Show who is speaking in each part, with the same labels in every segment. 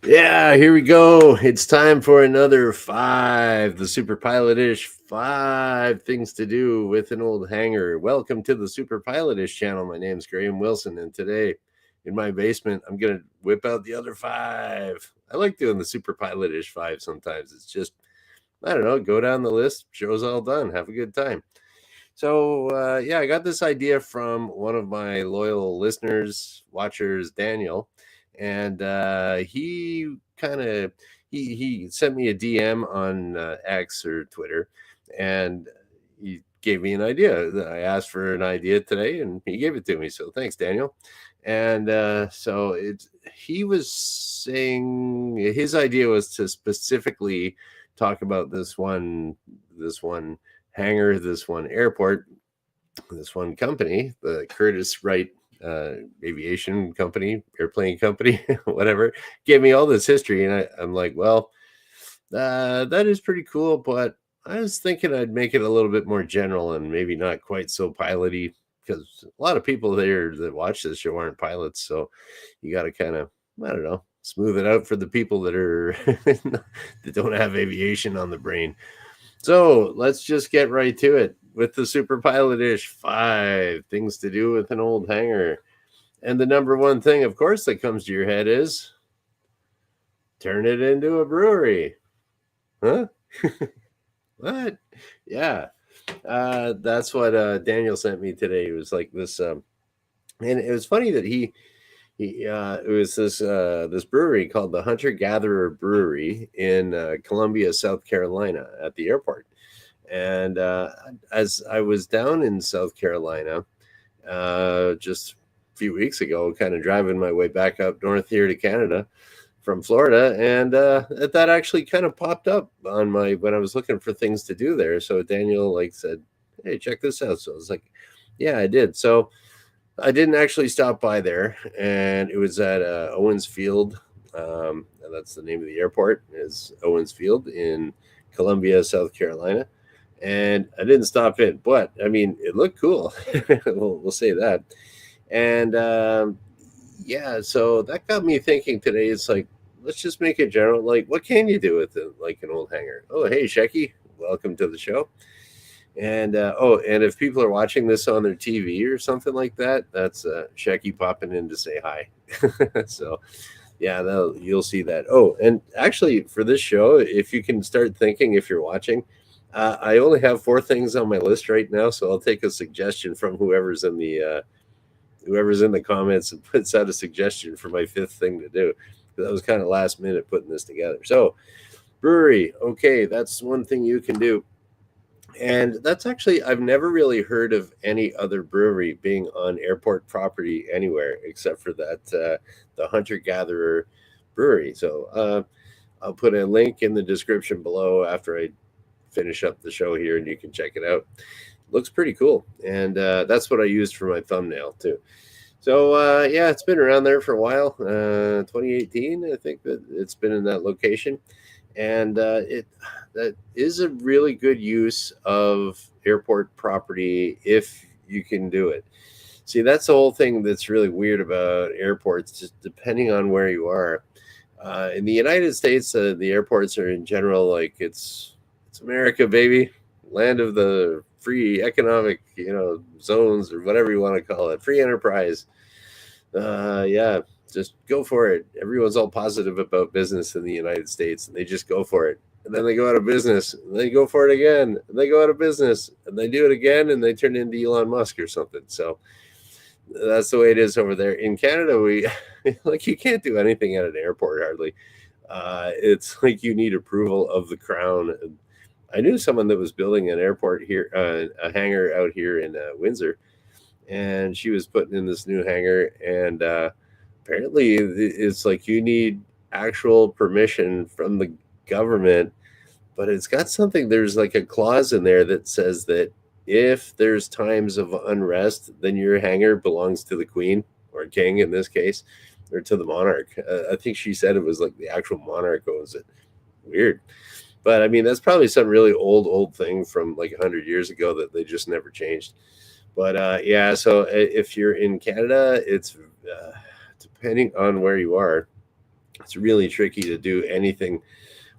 Speaker 1: Yeah, here we go. It's time for another five, the superpilotish five things to do with an old hanger. Welcome to the superpilotish channel. My name's Graham Wilson, and today in my basement, I'm going to whip out the other five. I like doing the superpilotish five sometimes. It's just, I don't know, go down the list, show's all done, have a good time. So, yeah, I got this idea from one of my loyal listeners, watchers, Daniel, and he kind of he sent me a DM on X or Twitter, and he gave me an idea. I asked for an idea today, and he gave it to me. So thanks, Daniel. And so he was saying his idea was to specifically talk about this one hangar, this one airport, this one company, the Curtis Wright aviation company, airplane company, whatever, gave me all this history. And I'm like, well, that is pretty cool. But I was thinking I'd make it a little bit more general and maybe not quite so piloty because a lot of people there that watch this show aren't pilots. So you got to kind of, I don't know, smooth it out for the people that are that don't have aviation on the brain. So let's just get right to it with the super pilotish five things to do with an old hangar. And the number one thing, of course, that comes to your head is turn it into a brewery. Huh? What? Yeah. That's what Daniel sent me today. It was like this, and it was funny that it was this brewery called the Hunter Gatherer Brewery in Columbia, South Carolina, at the airport. And as I was down in South Carolina just a few weeks ago, kind of driving my way back up north here to Canada from Florida, and that actually kind of popped up on my when I was looking for things to do there. So Daniel like said, "Hey, check this out." So I was like, "Yeah, I did." So I didn't actually stop by there, and it was at Owens Field. That's the name of the airport is Owens Field in Columbia, South Carolina. And I didn't stop in, but I mean, it looked cool. We'll say that. And yeah, so that got me thinking today. It's like, let's just make it general. Like, what can you do with it, like an old hangar? Oh, hey, Shecky, welcome to the show. And and if people are watching this on their TV or something like that, that's Shecky popping in to say hi. So yeah, you'll see that. Oh, and actually, for this show, if you can start thinking if you're watching, I only have four things on my list right now, so I'll take a suggestion from whoever's in the comments and puts out a suggestion for my fifth thing to do. That was kind of last minute putting this together. So brewery, okay, that's one thing you can do. And that's actually, I've never really heard of any other brewery being on airport property anywhere except for the Hunter Gatherer Brewery. So I'll put a link in the description below after I finish up the show here and you can check it out. Looks pretty cool. And that's what I used for my thumbnail too. So yeah, it's been around there for a while. 2018, I think that it's been in that location, and it that is a really good use of airport property if you can do it. See, that's the whole thing that's really weird about airports. Just depending on where you are. In the United States, the airports are in general like it's America, baby, land of the free economic zones or whatever you want to call it, free enterprise. Yeah, just go for it. Everyone's all positive about business in the United States, and they just go for it. And then they go out of business, and they go for it again, and they go out of business, and they do it again, and they turn into Elon Musk or something. So that's the way it is over there. In Canada, we like you can't do anything at an airport hardly. It's like you need approval of the crown. I knew someone that was building an airport here, a hangar out here in Windsor, and she was putting in this new hangar, and apparently it's like you need actual permission from the government, but it's got something. There's like a clause in there that says that if there's times of unrest, then your hangar belongs to the queen or king in this case, or to the monarch. I think she said it was like the actual monarch owns it. Weird. But I mean, that's probably some really old thing from like 100 years ago that they just never changed. But yeah, so if you're in Canada, it's depending on where you are. It's really tricky to do anything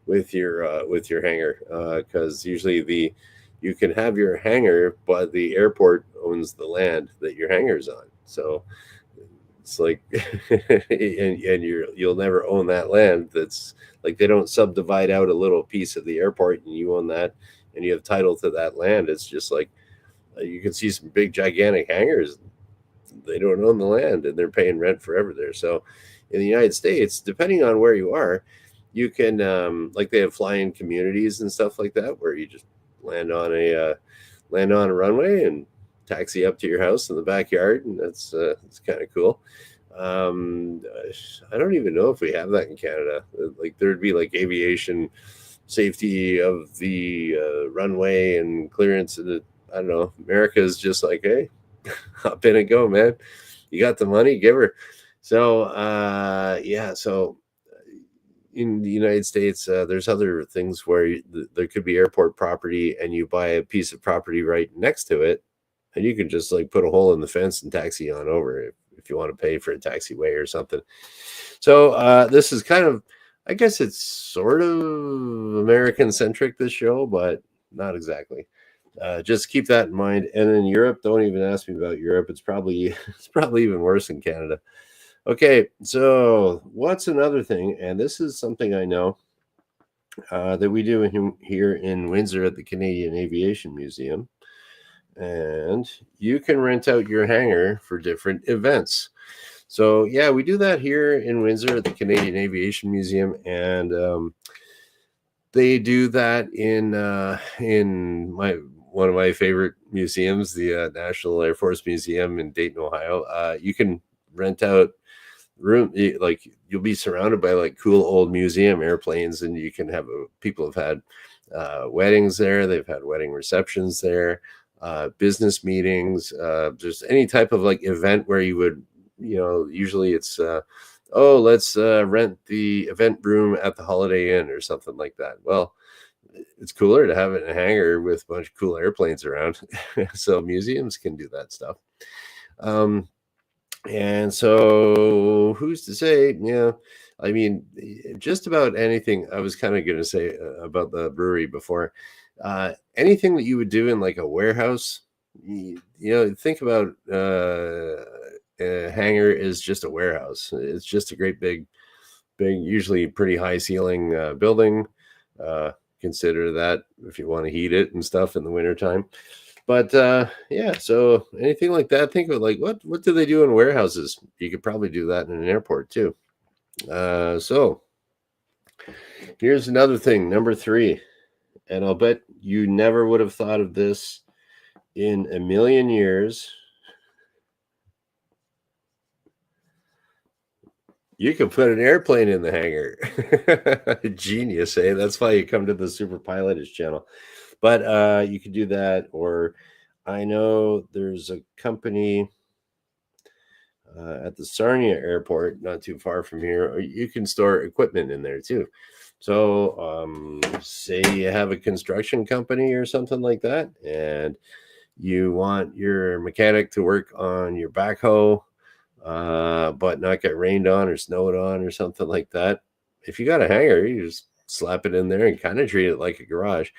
Speaker 1: with your hangar, because usually the you can have your hangar, but the airport owns the land that your hangar's on. So it's like, and you'll never own that land. That's like they don't subdivide out a little piece of the airport and you own that, and you have title to that land. It's just like you can see some big gigantic hangars. They don't own the land and they're paying rent forever there. So in the United States, depending on where you are, you can like they have flying communities and stuff like that where you just land on a runway and taxi up to your house in the backyard, and that's it's kind of cool. Um, I don't even know if we have that in Canada. Like there'd be like aviation safety of the runway and clearance. And I don't know. America is just like, hey, hop in and go, man. You got the money, give her. So yeah, so in the United States, there's other things where there could be airport property, and you buy a piece of property right next to it, and you can just like put a hole in the fence and taxi on over if you want to pay for a taxiway or something. So this is kind of, I guess it's sort of American centric, this show, but not exactly. Just keep that in mind. And in Europe, don't even ask me about Europe. It's probably it's probably even worse in Canada. Okay, so what's another thing? And this is something I know that we do here in Windsor at the Canadian Aviation Museum. And you can rent out your hangar for different events. So yeah, we do that here in Windsor at the Canadian Aviation Museum, and they do that in my one of my favorite museums, the National Air Force Museum in Dayton, Ohio. You can rent out like you'll be surrounded by like cool old museum airplanes, and you can have people have had weddings there. They've had wedding receptions there, business meetings, just any type of like event where you would, usually it's oh, let's rent the event room at the Holiday Inn or something like that. Well, it's cooler to have it in a hangar with a bunch of cool airplanes around. So museums can do that stuff. And so who's to say? Yeah, I mean, just about anything. I was kind of going to say about the brewery before. Anything that you would do in like a warehouse, think about a hangar is just a warehouse. It's just a great big, usually pretty high ceiling building. Consider that if you want to heat it and stuff in the wintertime. But yeah, so anything like that, think of like what do they do in warehouses? You could probably do that in an airport too. So here's another thing, number 3, and I'll bet you never would have thought of this in a million years. You can put an airplane in the hangar. Genius, eh? That's why you come to the Super Pilotish channel. But you could do that, or I know there's a company at the Sarnia airport, not too far from here. You can store equipment in there too. So say you have a construction company or something like that, and you want your mechanic to work on your backhoe, but not get rained on or snowed on or something like that. If you got a hangar, you just slap it in there and kind of treat it like a garage.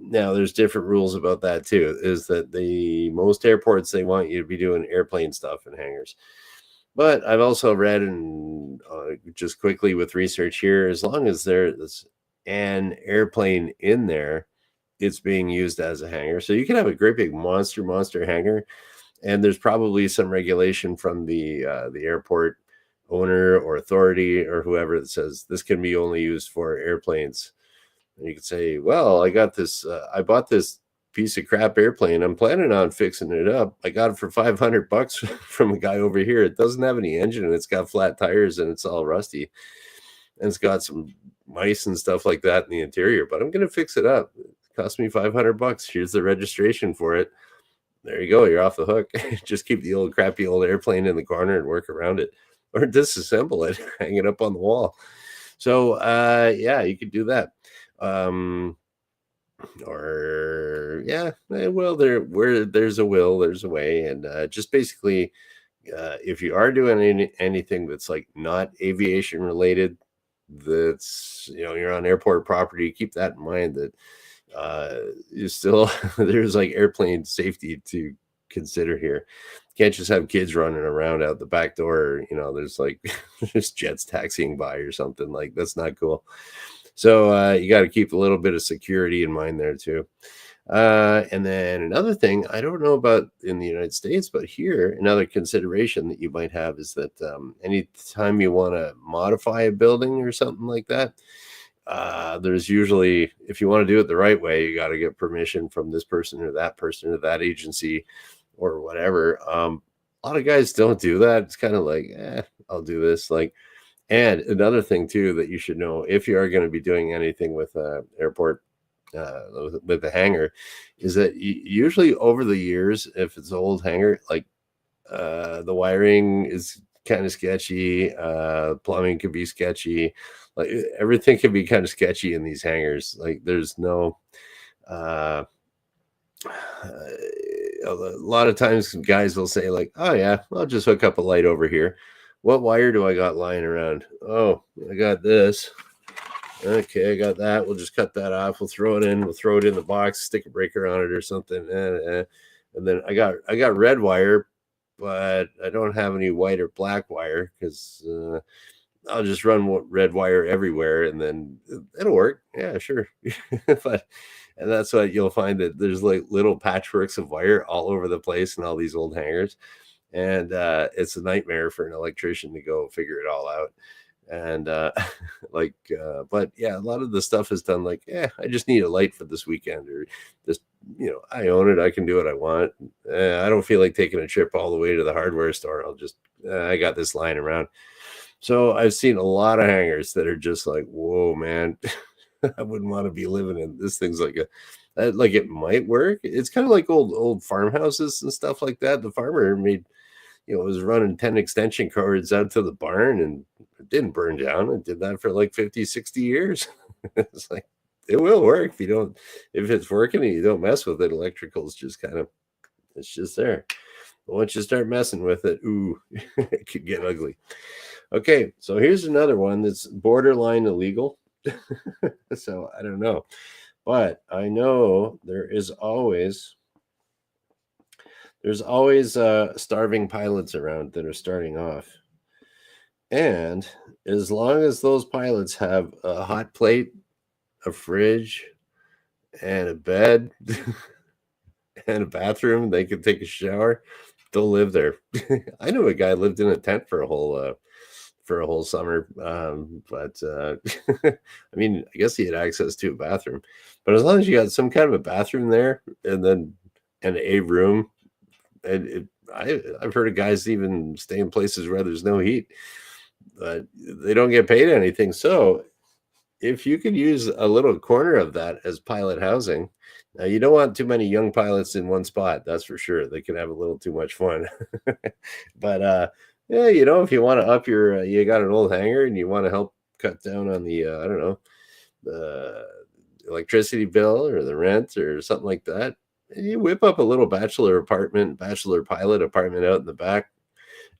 Speaker 1: Now, there's different rules about that too. Is that most airports, they want you to be doing airplane stuff in hangars. But I've also read, and just quickly with research here, as long as there's an airplane in there, it's being used as a hangar. So you can have a great big monster hangar, and there's probably some regulation from the airport owner or authority or whoever that says this can be only used for airplanes. And you could say, well, I bought this piece of crap airplane. I'm planning on fixing it up. I got it for $500 from a guy over here. It doesn't have any engine, and it's got flat tires, and it's all rusty, and it's got some mice and stuff like that in the interior, but I'm going to fix it up. It cost me $500. Here's the registration for it. There you go. You're off the hook. Just keep the crappy old airplane in the corner and work around it, or disassemble it, hang it up on the wall. So yeah, you could do that. Or yeah, well, where there's a will, there's a way. And just basically, if you are doing anything that's like not aviation related, that's, you're on airport property, keep that in mind, that you still there's like airplane safety to consider here. Can't just have kids running around out the back door. There's like there's jets taxiing by or something. Like, that's not cool. So you got to keep a little bit of security in mind there too. And then another thing, I don't know about in the United States, but here, another consideration that you might have is that anytime you want to modify a building or something like that, there's usually, if you want to do it the right way, you got to get permission from this person or that agency or whatever. A lot of guys don't do that. It's kind of like, I'll do this. Like, and another thing too that you should know, if you are going to be doing anything with airport, with the hangar, is that usually over the years, if it's an old hangar, like the wiring is kind of sketchy, plumbing can be sketchy, like everything can be kind of sketchy in these hangars. Like, there's no a lot of times guys will say like, oh yeah, I'll just hook up a light over here. What wire do I got lying around? Oh, I got this. Okay, I got that. We'll just cut that off. We'll throw it in. We'll throw it in the box, stick a breaker on it or something. And then I got red wire, but I don't have any white or black wire because I'll just run red wire everywhere, and then it'll work. Yeah, sure. And that's why you'll find that there's like little patchworks of wire all over the place in all these old hangars, and it's a nightmare for an electrician to go figure it all out. And but yeah, a lot of the stuff is done like, I just need a light for this weekend, or just, I own it, I can do what I want. I don't feel like taking a trip all the way to the hardware store. I'll just I got this lying around. So I've seen a lot of hangars that are just like, whoa, man, I wouldn't want to be living in this. Thing's like like it might work. It's kind of like old farmhouses and stuff like that. The farmer made, was running 10 extension cords out to the barn, and it didn't burn down. It did that for like 50, 60 years. It's like, it will work if it's working and you don't mess with it. Electrical is just it's just there. But once you start messing with it, ooh, it could get ugly. Okay, so here's another one that's borderline illegal. So I don't know, but I know there's always starving pilots around that are starting off. And as long as those pilots have a hot plate, a fridge, and a bed, and a bathroom, they can take a shower, they'll live there. I knew a guy lived in a tent for a whole summer. But I mean, I guess he had access to a bathroom. But as long as you got some kind of a bathroom there, and a room, and I've heard of guys even stay in places where there's no heat, but they don't get paid anything. So if you could use a little corner of that as pilot housing, now you don't want too many young pilots in one spot, that's for sure. They can have a little too much fun. But yeah, if you want to up your, you got an old hangar and you want to help cut down on the, I don't know, the electricity bill or the rent or something like that, and you whip up a little bachelor pilot apartment out in the back,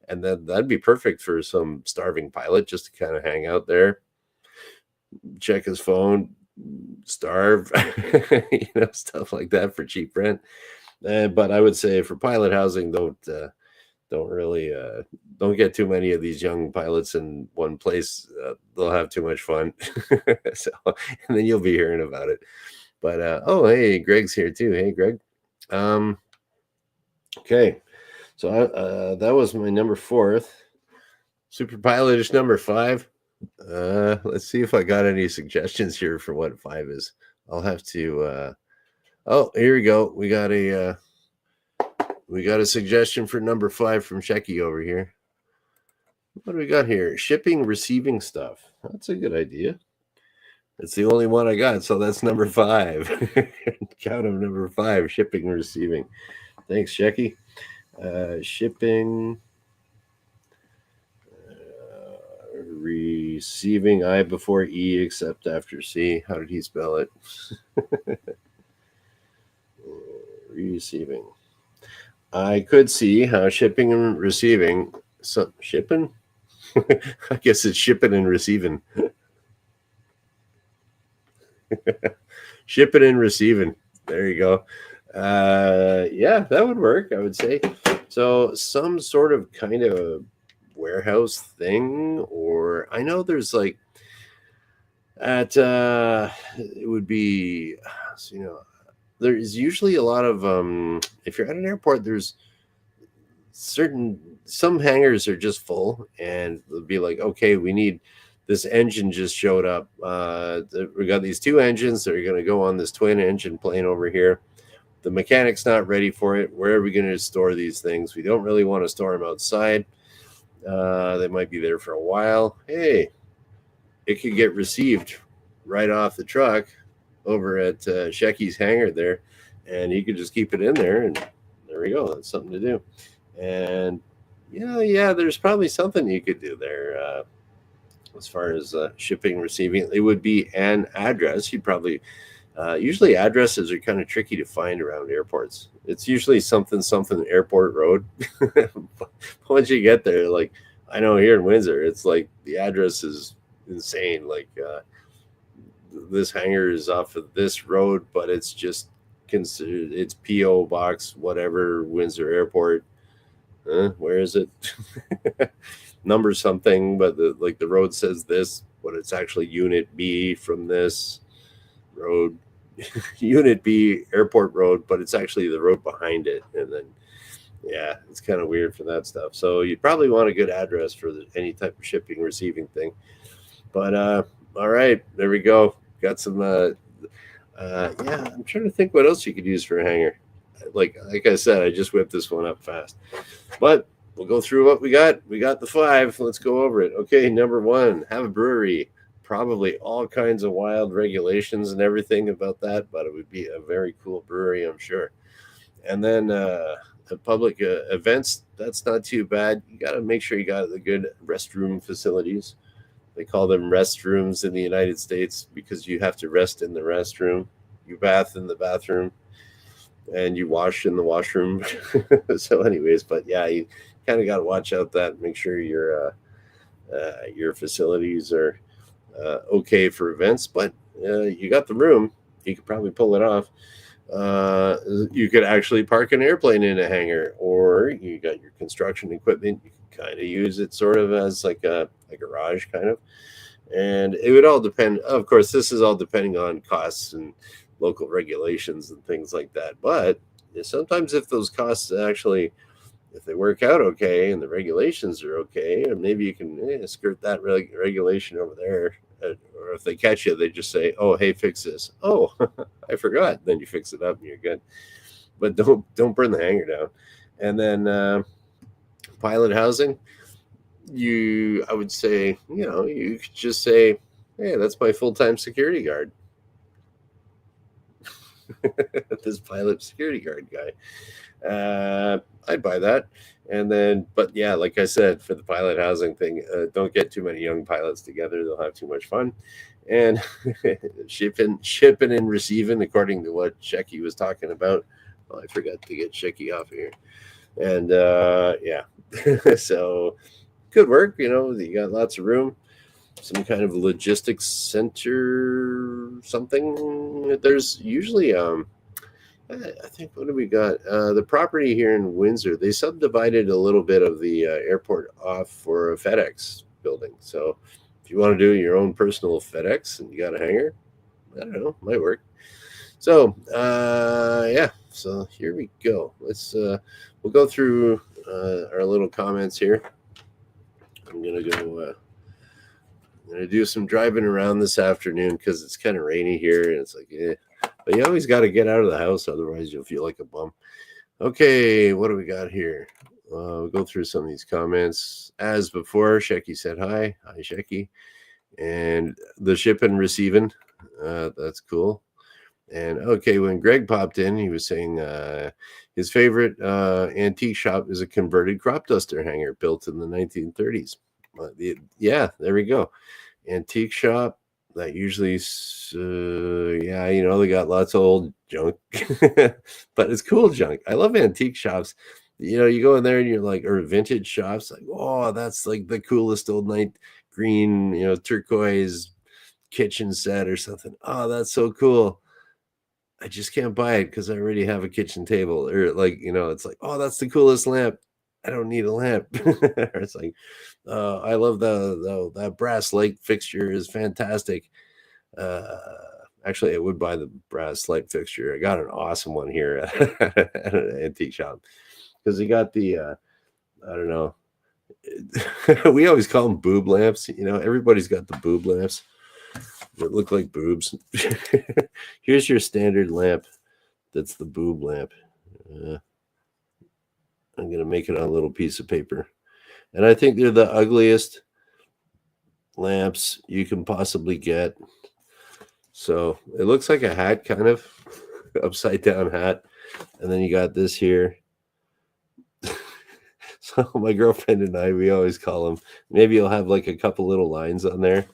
Speaker 1: and then that'd be perfect for some starving pilot just to kind of hang out there, check his phone, starve, stuff like that for cheap rent. But I would say for pilot housing, don't get too many of these young pilots in one place. They'll have too much fun. So, and then you'll be hearing about it. But oh, hey, Greg's here too. Hey, Greg. Okay, so that was my number 4th. Super pilotish number 5. Let's see if I got any suggestions here for what 5 is. I'll have to. Oh, here we go. We got a suggestion for number 5 from Shecky over here. What do we got here? Shipping, receiving stuff. That's a good idea. It's the only one I got, so that's number 5. Count them, number 5, shipping, receiving. Thanks, Shecky. Shipping, receiving, I before E except after C. How did he spell it? Receiving. I could see how shipping and receiving. Shipping? I guess it's shipping and receiving. Shipping and receiving. There you go. Yeah, that would work, I would say. So some sort of kind of warehouse thing, or I know there's like at it would be so, there's usually a lot of if you're at an airport, there's some hangars are just full, and they'll be like, okay, we need this engine just showed up. We got these two engines that are going to go on this twin engine plane over here. The mechanic's not ready for it. Where are we going to store these things? We don't really want to store them outside. They might be there for a while. Hey, it could get received right off the truck over at Shecky's hangar there, and you could just keep it in there, and there we go. That's something to do. And yeah, there's probably something you could do there as far as shipping, receiving. It would be an address. You'd probably usually addresses are kind of tricky to find around airports. It's usually something airport road. Once you get there, like I know here in Windsor, it's like the address is insane. Like this hangar is off of this road, but it's just considered it's PO box whatever Windsor Airport. Where is it? Number something, but the road says this, but it's actually Unit B from this road. Unit B Airport Road, but it's actually the road behind it. And then yeah, it's kind of weird for that stuff. So you probably want a good address for any type of shipping receiving thing. But all right, there we go. Got some yeah, I'm trying to think what else you could use for a hanger. Like I said, I just whipped this one up fast. But we'll go through what we got. We got the 5. Let's go over it. Okay, number 1, have a brewery. Probably all kinds of wild regulations and everything about that, but it would be a very cool brewery, I'm sure. And then the public events, that's not too bad. You got to make sure you got the good restroom facilities. They call them restrooms in the United States because you have to rest in the restroom. You bath in the bathroom and you wash in the washroom. So anyways, but yeah, you kind of got to watch out that, make sure your facilities are okay for events, but you got the room, you could probably pull it off. You could actually park an airplane in a hangar, or you got your construction equipment. You can kind of use it sort of as like a garage kind of, and it would all depend. Of course, this is all depending on costs and local regulations and things like that. But sometimes if those costs actually, if they work out okay and the regulations are okay, and maybe you can skirt that regulation over there. Or if they catch you, they just say, "Oh, hey, fix this." Oh, I forgot. Then you fix it up and you're good. But don't burn the hangar down. And then pilot housing, I would say, you could just say, "Hey, that's my full-time security guard." This pilot security guard guy. I'd buy that. And then, but yeah, like I said, for the pilot housing thing, don't get too many young pilots together. They'll have too much fun. And shipping and receiving, according to what Shecky was talking about. Oh, I forgot to get Shecky off here. And yeah, so good work. You got lots of room. Some kind of logistics center, something. There's usually I think, what do we got? The property here in Windsor, they subdivided a little bit of the airport off for a FedEx building. So if you want to do your own personal FedEx and you got a hangar, I don't know, might work. So yeah, so here we go. We'll go through our little comments here. I'm gonna do some driving around this afternoon because it's kind of rainy here, and it's like, but you always got to get out of the house, otherwise you'll feel like a bum. Okay, what do we got here? We'll go through some of these comments. As before, Shecky said hi. Hi, Shecky. And the ship and receiving, that's cool. And okay, when Greg popped in, he was saying his favorite antique shop is a converted crop duster hangar built in the 1930s. Yeah, there we go. Antique shop. That usually, yeah, they got lots of old junk, but it's cool junk. I love antique shops. You go in there and you're like, or vintage shops, like, oh, that's like the coolest old night green, turquoise kitchen set or something. Oh, that's so cool. I just can't buy it because I already have a kitchen table. Or like, it's like, oh, that's the coolest lamp. I don't need a lamp. Or it's like, I love that brass light fixture is fantastic. Uh, Actually, I would buy the brass light fixture. I got an awesome one here at an antique shop because you got the I don't know. We always call them boob lamps. Everybody's got the boob lamps that look like boobs. Here's your standard lamp. That's the boob lamp. I'm gonna make it on a little piece of paper, and I think they're the ugliest lamps you can possibly get. So it looks like a hat, kind of upside down hat, and then you got this here. So my girlfriend and I, we always call them. Maybe you'll have like a couple little lines on there,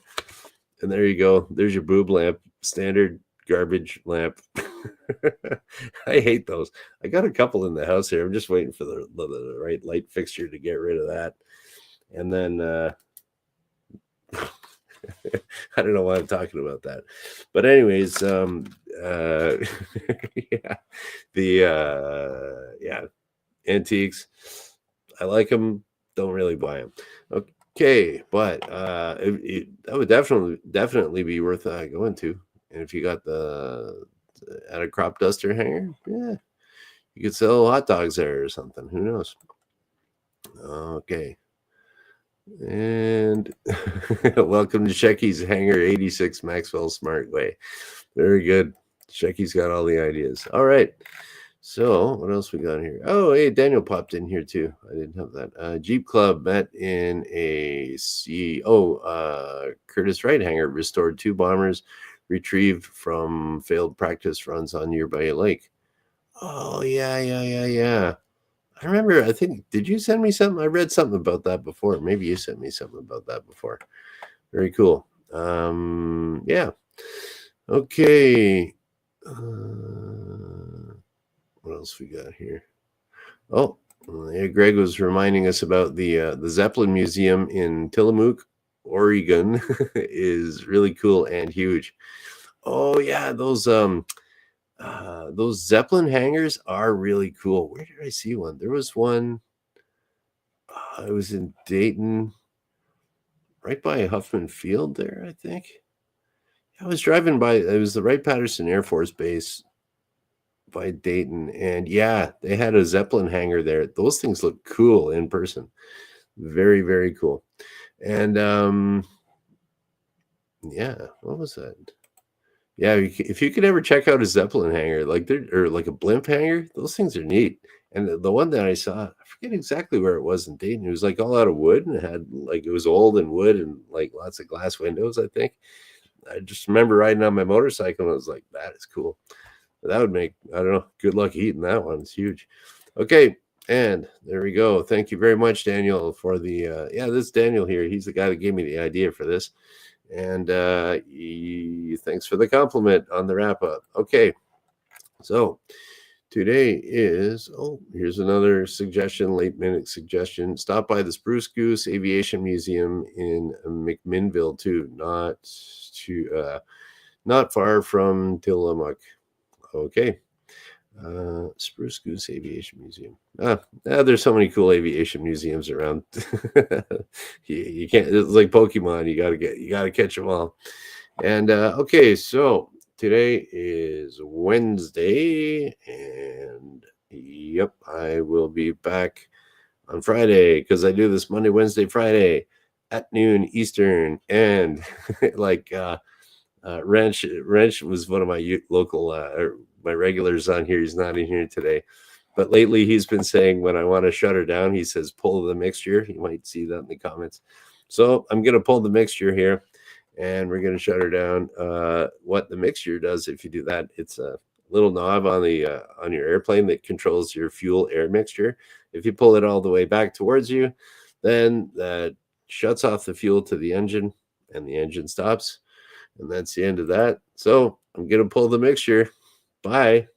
Speaker 1: and there you go. There's your boob lamp, standard garbage lamp. I hate those. I got a couple in the house here. I'm just waiting for the right light fixture to get rid of that, and then I don't know why I'm talking about that, but anyways, yeah, antiques. I like them. Don't really buy them. Okay, but that would definitely be worth going to. And if you got at a crop duster hanger, yeah, you could sell hot dogs there or something. Who knows? Okay. And welcome to Shecky's Hangar 86 Maxwell Smart Way. Very good. Shecky's got all the ideas. All right. So what else we got here? Oh, hey, Daniel popped in here too. I didn't have that. Jeep Club met in a Curtis Wright hangar, restored 2 bombers retrieved from failed practice runs on nearby lake. Oh, yeah. I remember, did you send me something? I read something about that before. Maybe you sent me something about that before. Very cool. Yeah. Okay. What else we got here? Oh, yeah, Greg was reminding us about the Zeppelin Museum in Tillamook, Oregon is really cool and huge. Oh yeah, those Zeppelin hangars are really cool. Where did I see one? There was one. It was in Dayton, right by Huffman Field there, I think. I was driving by. It was the Wright-Patterson Air Force Base by Dayton, and yeah, they had a Zeppelin hangar there. Those things look cool in person. Very, very cool. And yeah, what was that? Yeah, if you could ever check out a Zeppelin hangar, or like a blimp hangar, those things are neat. And the one that I saw, I forget exactly where it was in Dayton. It was like all out of wood, and it was old and wood and like lots of glass windows, I think. I just remember riding on my motorcycle and I was like, that is cool. That would make, I don't know, good luck eating that one. It's huge. Okay, and there we go. Thank you very much, Daniel, for the, this is Daniel here. He's the guy that gave me the idea for this. And thanks for the compliment on the wrap up. Okay, so today is, here's another suggestion, late minute suggestion. Stop by the Spruce Goose Aviation Museum in McMinnville too, not far from Tillamook. Okay. Spruce Goose Aviation Museum. There's so many cool aviation museums around. You can't, it's like Pokemon. You gotta catch them all. And okay, so today is Wednesday, and yep, I will be back on Friday because I do this Monday, Wednesday, Friday at noon Eastern, and like Wrench was one of my local my regulars on here. He's not in here today, but lately he's been saying when I want to shut her down, he says pull the mixture. You might see that in the comments. So I'm going to pull the mixture here, and we're going to shut her down. What the mixture does, if you do that, it's a little knob on the on your airplane that controls your fuel air mixture. If you pull it all the way back towards you, then that shuts off the fuel to the engine, and the engine stops. And that's the end of that. So I'm going to pull the mixture. Bye.